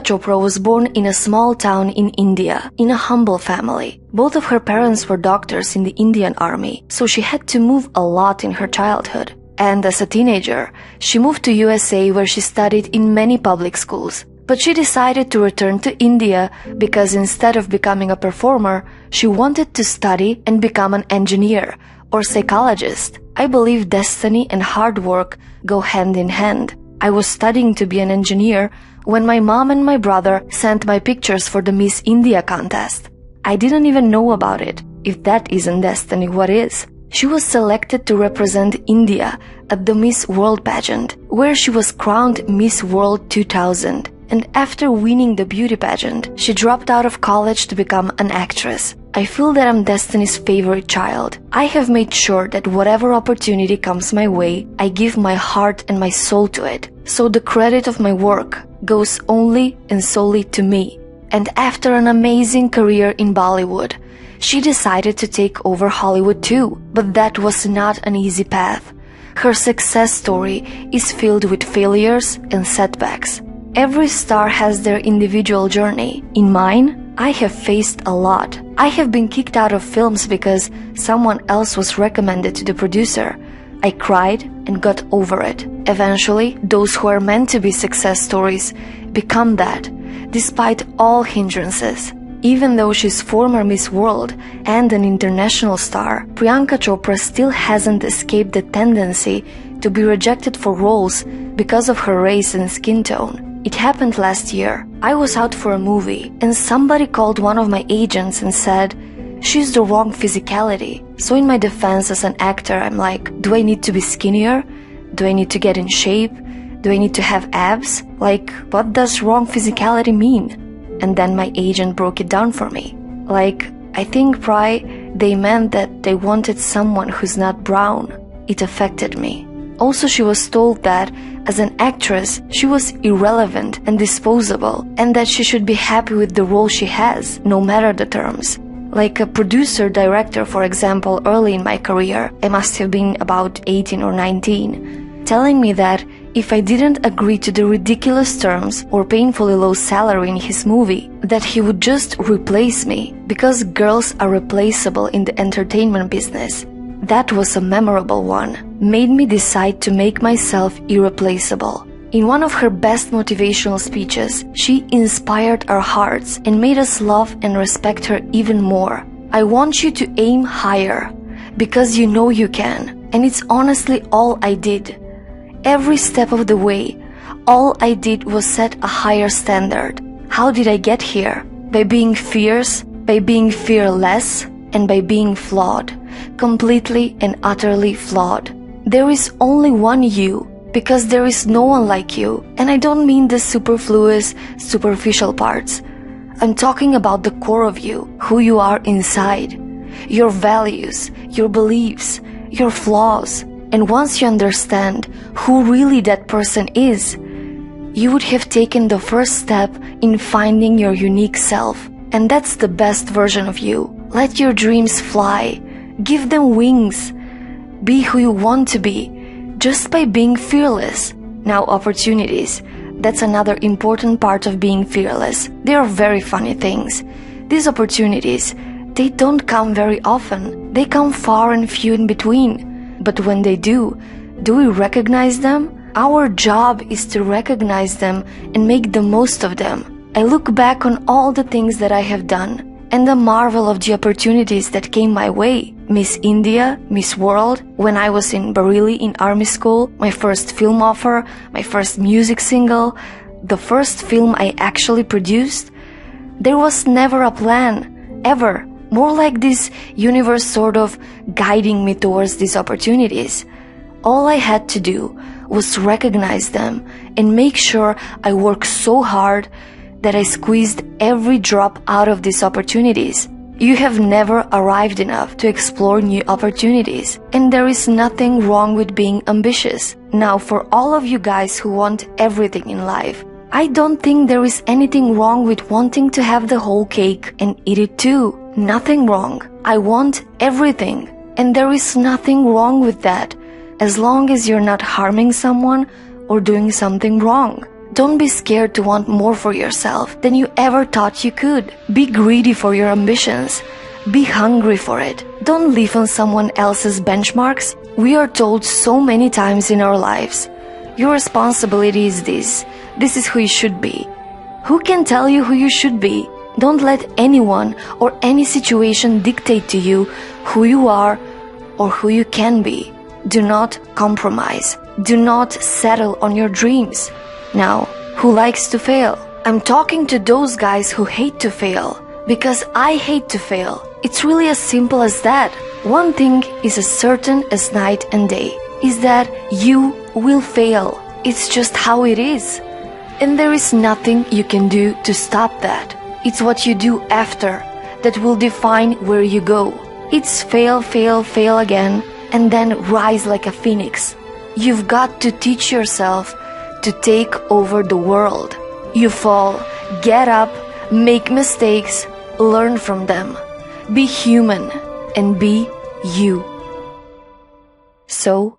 Chopra was born in a small town in India, in a humble family. Both of her parents were doctors in the Indian army, so she had to move a lot in her childhood. And as a teenager, she moved to USA where she studied in many public schools. But she decided to return to India because instead of becoming a performer, she wanted to study and become an engineer or psychologist. I believe destiny and hard work go hand in hand. I was studying to be an engineer when my mom and my brother sent my pictures for the Miss India contest. I didn't even know about it. If that isn't destiny, what is? She was selected to represent India at the Miss World pageant, where she was crowned Miss World 2000. And after winning the beauty pageant, she dropped out of college to become an actress. I feel that I'm Destiny's favorite child. I have made sure that whatever opportunity comes my way, I give my heart and my soul to it. So the credit of my work goes only and solely to me. And after an amazing career in Bollywood, she decided to take over Hollywood too. But that was not an easy path. Her success story is filled with failures and setbacks. Every star has their individual journey. In mine, I have faced a lot. I have been kicked out of films because someone else was recommended to the producer. I cried and got over it. Eventually, those who are meant to be success stories become that, despite all hindrances. Even though she's former Miss World and an international star, Priyanka Chopra still hasn't escaped the tendency to be rejected for roles because of her race and skin tone. It happened last year. I was out for a movie and somebody called one of my agents and said, "She's the wrong physicality." So in my defense as an actor, I'm like, do I need to be skinnier? Do I need to get in shape? Do I need to have abs? Like, what does wrong physicality mean? And then my agent broke it down for me. Like, I think they meant that they wanted someone who's not brown. It affected me. Also, she was told that as an actress, she was irrelevant and disposable, and that she should be happy with the role she has, no matter the terms. Like a producer, director, for example, early in my career, I must have been about 18 or 19, telling me that if I didn't agree to the ridiculous terms or painfully low salary in his movie, that he would just replace me, because girls are replaceable in the entertainment business. That was a memorable one, made me decide to make myself irreplaceable. In one of her best motivational speeches, she inspired our hearts and made us love and respect her even more. I want you to aim higher, because you know you can, and it's honestly all I did. Every step of the way, all I did was set a higher standard. How did I get here? By being fierce, by being fearless, and by being flawed. Completely and utterly flawed. There is only one you, because there is no one like you. And I don't mean the superfluous, superficial parts. I'm talking about the core of you, who you are inside. Your values, your beliefs, your flaws. And once you understand who really that person is, you would have taken the first step in finding your unique self. And that's the best version of you. Let your dreams fly. Give them wings. Be who you want to be, just by being fearless. Now, opportunities. That's another important part of being fearless. They are very funny things. These opportunities, they don't come very often. They come far and few in between. But when they do we recognize them? Our job is to recognize them and make the most of them. I look back on all the things that I have done and the marvel of the opportunities that came my way. Miss India, Miss World, when I was in Bareilly in army school, my first film offer, my first music single, the first film I actually produced. There was never a plan, ever. More like this universe sort of guiding me towards these opportunities. All I had to do was recognize them and make sure I worked so hard that I squeezed every drop out of these opportunities. You have never arrived enough to explore new opportunities, and there is nothing wrong with being ambitious. Now, for all of you guys who want everything in life, I don't think there is anything wrong with wanting to have the whole cake and eat it too. Nothing wrong. I want everything, and there is nothing wrong with that, as long as you're not harming someone or doing something wrong. Don't be scared to want more for yourself than you ever thought you could. Be greedy for your ambitions. Be hungry for it. Don't live on someone else's benchmarks. We are told so many times in our lives, your responsibility is this. This is who you should be. Who can tell you who you should be? Don't let anyone or any situation dictate to you who you are or who you can be. Do not compromise. Do not settle on your dreams. Now, who likes to fail? I'm talking to those guys who hate to fail, because I hate to fail. It's really as simple as that. One thing is as certain as night and day, is that you will fail. It's just how it is. And there is nothing you can do to stop that. It's what you do after that will define where you go. It's fail, fail, fail again, and then rise like a phoenix. You've got to teach yourself to take over the world. You fall, get up, make mistakes, learn from them. Be human and be you. So,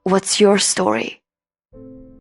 what's your story?